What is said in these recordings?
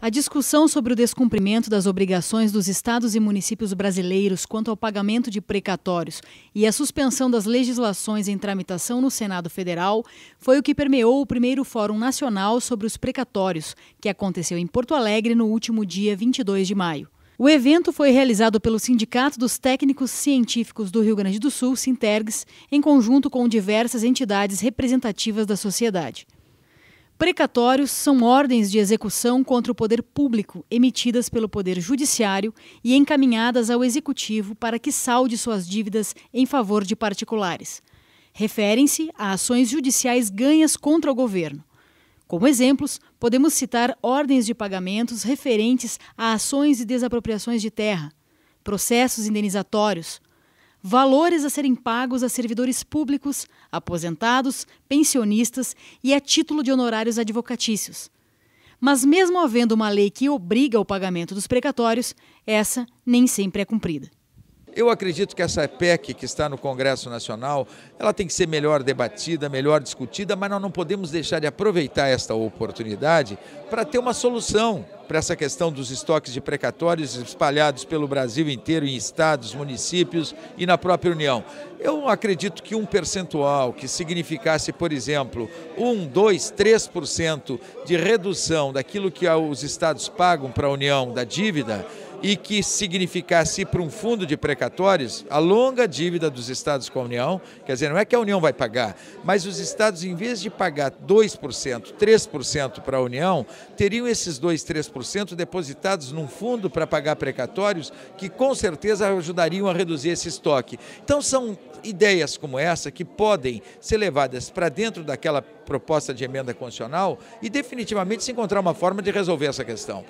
A discussão sobre o descumprimento das obrigações dos estados e municípios brasileiros quanto ao pagamento de precatórios e a suspensão das legislações em tramitação no Senado Federal foi o que permeou o primeiro Fórum Nacional sobre os Precatórios, que aconteceu em Porto Alegre no último dia 22 de maio. O evento foi realizado pelo Sindicato dos Técnicos Científicos do Rio Grande do Sul, Sintergs, em conjunto com diversas entidades representativas da sociedade. Precatórios são ordens de execução contra o poder público emitidas pelo Poder Judiciário e encaminhadas ao Executivo para que salde suas dívidas em favor de particulares. Referem-se a ações judiciais ganhas contra o governo. Como exemplos, podemos citar ordens de pagamentos referentes a ações de desapropriações de terra, processos indenizatórios, valores a serem pagos a servidores públicos, aposentados, pensionistas e a título de honorários advocatícios. Mas mesmo havendo uma lei que obriga o pagamento dos precatórios, essa nem sempre é cumprida. Eu acredito que essa PEC que está no Congresso Nacional, ela tem que ser melhor debatida, melhor discutida, mas nós não podemos deixar de aproveitar esta oportunidade para ter uma solução para essa questão dos estoques de precatórios espalhados pelo Brasil inteiro, em estados, municípios e na própria União. Eu acredito que um percentual que significasse, por exemplo, 1, 2, 3% de redução daquilo que os estados pagam para a União da dívida, e que significasse para um fundo de precatórios a longa dívida dos estados com a União, quer dizer, não é que a União vai pagar, mas os estados, em vez de pagar 2%, 3% para a União, teriam esses 2, 3% depositados num fundo para pagar precatórios que com certeza ajudariam a reduzir esse estoque. Então são ideias como essa que podem ser levadas para dentro daquela proposta de emenda constitucional e definitivamente se encontrar uma forma de resolver essa questão.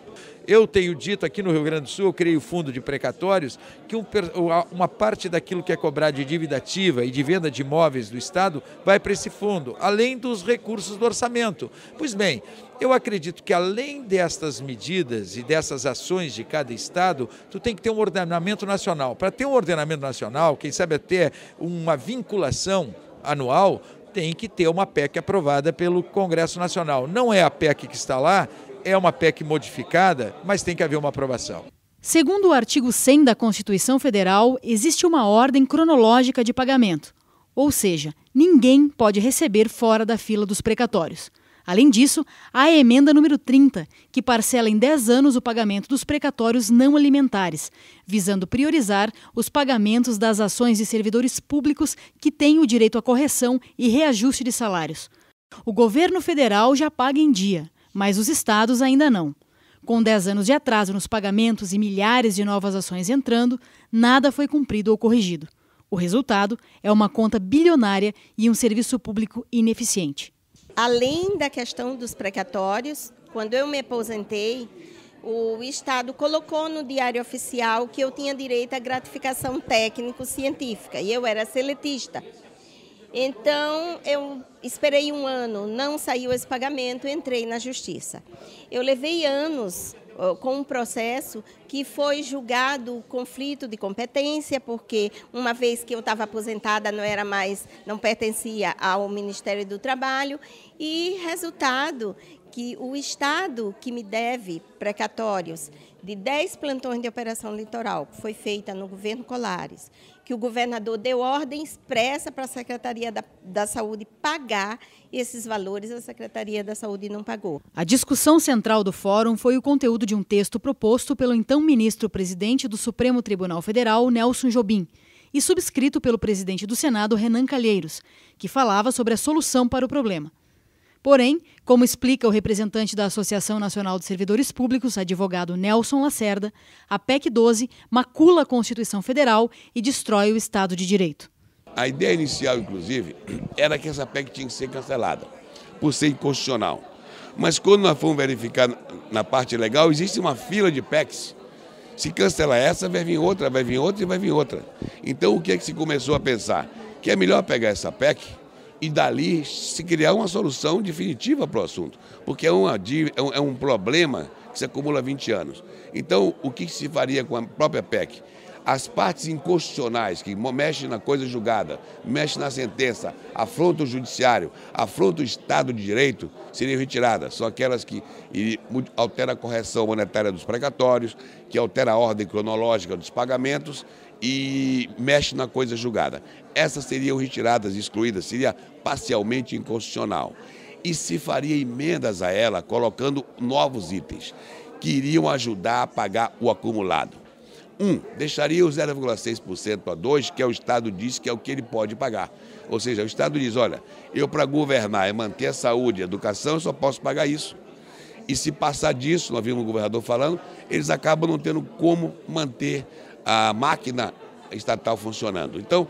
Eu tenho dito aqui no Rio Grande do Sul, eu criei o fundo de precatórios, que uma parte daquilo que é cobrado de dívida ativa e de venda de imóveis do Estado vai para esse fundo, além dos recursos do orçamento. Pois bem, eu acredito que além destas medidas e dessas ações de cada estado, tu tem que ter um ordenamento nacional. Para ter um ordenamento nacional, quem sabe até uma vinculação anual, tem que ter uma PEC aprovada pelo Congresso Nacional. Não é a PEC que está lá, é uma PEC modificada, mas tem que haver uma aprovação. Segundo o artigo 100 da Constituição Federal, existe uma ordem cronológica de pagamento. Ou seja, ninguém pode receber fora da fila dos precatórios. Além disso, há a emenda número 30, que parcela em 10 anos o pagamento dos precatórios não alimentares, visando priorizar os pagamentos das ações de servidores públicos que têm o direito à correção e reajuste de salários. O governo federal já paga em dia, mas os estados ainda não. Com 10 anos de atraso nos pagamentos e milhares de novas ações entrando, nada foi cumprido ou corrigido. O resultado é uma conta bilionária e um serviço público ineficiente. Além da questão dos precatórios, quando eu me aposentei, o Estado colocou no Diário Oficial que eu tinha direito à gratificação técnico-científica e eu era seletista. Então, eu esperei um ano, não saiu esse pagamento, entrei na Justiça. Eu levei anos com um processo que foi julgado conflito de competência, porque uma vez que eu estava aposentada não pertencia ao Ministério do Trabalho, e resultado que o Estado que me deve precatórios de 10 plantões de operação litoral, que foi feita no governo Colares, que o governador deu ordem expressa para a Secretaria da Saúde pagar esses valores, a Secretaria da Saúde não pagou. A discussão central do fórum foi o conteúdo de um texto proposto pelo então ministro-presidente do Supremo Tribunal Federal, Nelson Jobim, e subscrito pelo presidente do Senado, Renan Calheiros, que falava sobre a solução para o problema. Porém, como explica o representante da Associação Nacional de Servidores Públicos, advogado Nelson Lacerda, a PEC 12 macula a Constituição Federal e destrói o Estado de Direito. A ideia inicial, inclusive, era que essa PEC tinha que ser cancelada, por ser inconstitucional. Mas quando nós fomos verificar na parte legal, existe uma fila de PECs. Se cancela essa, vai vir outra, vai vir outra e vai vir outra. Então, o que é que se começou a pensar? Que é melhor pegar essa PEC e dali se criar uma solução definitiva para o assunto, porque é um problema que se acumula há 20 anos. Então, o que se faria com a própria PEC? As partes inconstitucionais que mexem na coisa julgada, mexem na sentença, afrontam o judiciário, afrontam o Estado de Direito, seriam retiradas. São aquelas que alteram a correção monetária dos precatórios, que alteram a ordem cronológica dos pagamentos e mexem na coisa julgada. Essas seriam retiradas, excluídas, seria parcialmente inconstitucional. E se faria emendas a ela, colocando novos itens, que iriam ajudar a pagar o acumulado. Deixaria o 0,6% para 2%, que o Estado diz que é o que ele pode pagar. Ou seja, o Estado diz, olha, eu para governar e manter a saúde e a educação, eu só posso pagar isso. E se passar disso, nós vimos o governador falando, eles acabam não tendo como manter a máquina estatal funcionando. Então,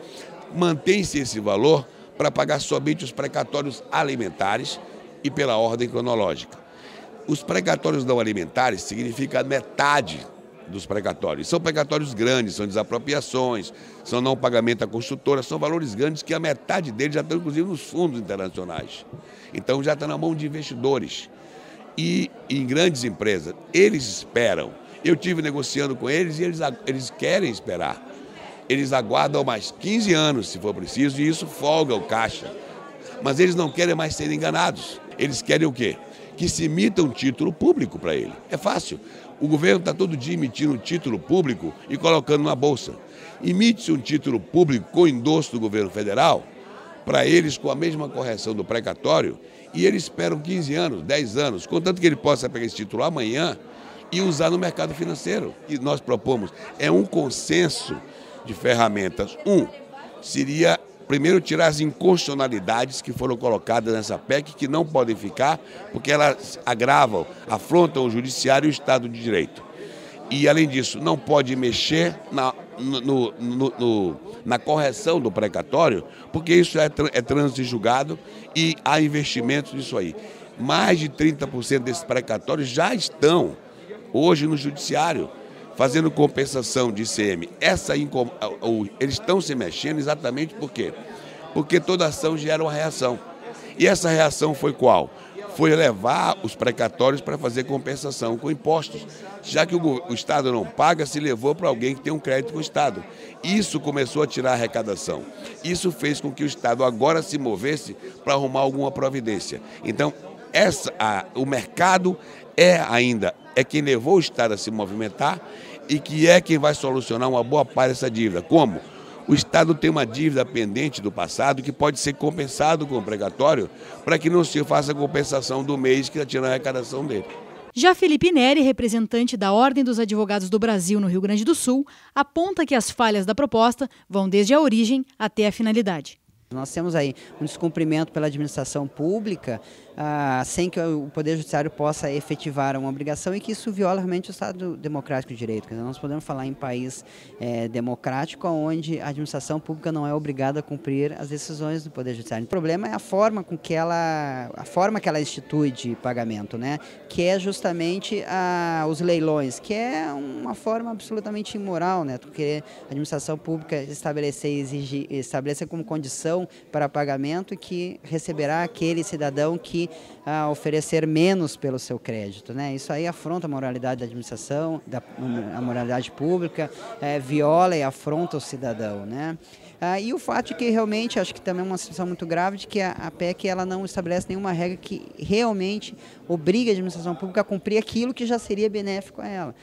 mantém-se esse valor para pagar somente os precatórios alimentares e pela ordem cronológica. Os precatórios não alimentares significa metade dos precatórios. São precatórios grandes, são desapropriações, são não pagamento à construtora, são valores grandes que a metade deles já estão, inclusive, nos fundos internacionais. Então, já está na mão de investidores. E em grandes empresas, eles esperam. Eu tive negociando com eles e eles querem esperar. Eles aguardam mais 15 anos, se for preciso, e isso folga o caixa. Mas eles não querem mais ser enganados. Eles querem o quê? Que se emita um título público para ele. É fácil. O governo está todo dia emitindo um título público e colocando na bolsa. Emite-se um título público com endosso do governo federal, para eles com a mesma correção do precatório, e eles esperam 15 anos, 10 anos, contanto que ele possa pegar esse título amanhã e usar no mercado financeiro. E nós propomos, é um consenso de ferramentas. Seria, primeiro, tirar as inconstitucionalidades que foram colocadas nessa PEC, que não podem ficar, porque elas agravam, afrontam o judiciário e o Estado de Direito. E, além disso, não pode mexer na correção do precatório, porque isso é trânsito julgado e há investimentos nisso aí. Mais de 30% desses precatórios já estão hoje no judiciário, fazendo compensação de ICM. Eles estão se mexendo exatamente por quê? Porque toda ação gera uma reação. E essa reação foi qual? Foi levar os precatórios para fazer compensação com impostos. Já que o Estado não paga, se levou para alguém que tem um crédito com o Estado. Isso começou a tirar a arrecadação. Isso fez com que o Estado agora se movesse para arrumar alguma providência. Então, o mercado é quem levou o Estado a se movimentar e que é quem vai solucionar uma boa parte dessa dívida. Como? O Estado tem uma dívida pendente do passado que pode ser compensado com o precatório para que não se faça a compensação do mês que está tirando a arrecadação dele. Já Felipe Neri, representante da Ordem dos Advogados do Brasil no Rio Grande do Sul, aponta que as falhas da proposta vão desde a origem até a finalidade. Nós temos aí um descumprimento pela administração pública, sem que o Poder Judiciário possa efetivar uma obrigação e que isso viola realmente o Estado democrático de direito. Nós podemos falar em país democrático onde a administração pública não é obrigada a cumprir as decisões do Poder Judiciário. O problema é a forma que ela institui de pagamento, né? Que é justamente os leilões, que é uma forma absolutamente imoral, né? Porque a administração pública estabelecer como condição para pagamento e que receberá aquele cidadão que oferecer menos pelo seu crédito, né? Isso aí afronta a moralidade da administração, a moralidade pública, viola e afronta o cidadão, né? E o fato de que realmente, acho que também é uma situação muito grave, de que a PEC ela não estabelece nenhuma regra que realmente obrigue a administração pública a cumprir aquilo que já seria benéfico a ela.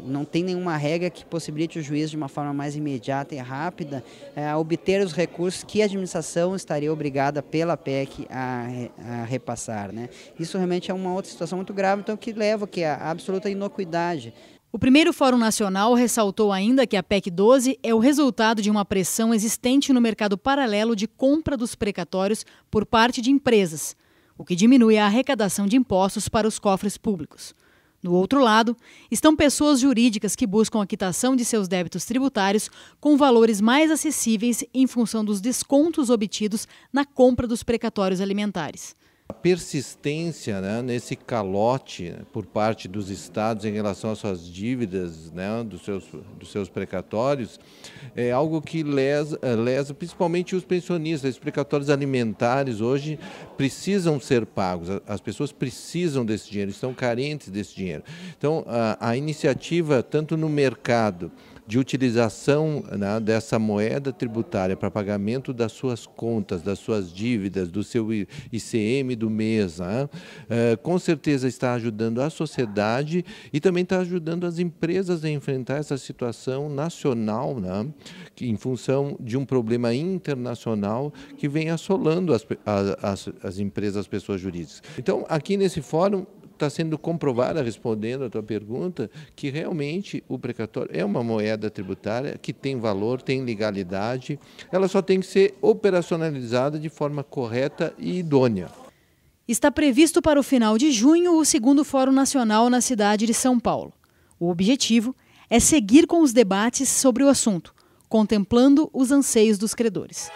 Não tem nenhuma regra que possibilite o juiz, de uma forma mais imediata e rápida, obter os recursos que a administração estaria obrigada pela PEC a repassar, né? Isso realmente é uma outra situação muito grave, então que leva à absoluta inocuidade. O primeiro Fórum Nacional ressaltou ainda que a PEC 12 é o resultado de uma pressão existente no mercado paralelo de compra dos precatórios por parte de empresas, o que diminui a arrecadação de impostos para os cofres públicos. Do outro lado, estão pessoas jurídicas que buscam a quitação de seus débitos tributários com valores mais acessíveis em função dos descontos obtidos na compra dos precatórios alimentares. A persistência, né, nesse calote por parte dos estados em relação às suas dívidas, né, dos seus precatórios, é algo que lesa principalmente os pensionistas. Os precatórios alimentares hoje precisam ser pagos, as pessoas precisam desse dinheiro, estão carentes desse dinheiro. Então, a iniciativa, tanto no mercado de utilização, né, dessa moeda tributária para pagamento das suas contas, das suas dívidas, do seu ICM do mês, né, com certeza está ajudando a sociedade e também está ajudando as empresas a enfrentar essa situação nacional, né, que, em função de um problema internacional que vem assolando as empresas, as pessoas jurídicas. Então, aqui nesse fórum, está sendo comprovada, respondendo a tua pergunta, que realmente o precatório é uma moeda tributária que tem valor, tem legalidade, ela só tem que ser operacionalizada de forma correta e idônea. Está previsto para o final de junho o segundo Fórum Nacional na cidade de São Paulo. O objetivo é seguir com os debates sobre o assunto, contemplando os anseios dos credores.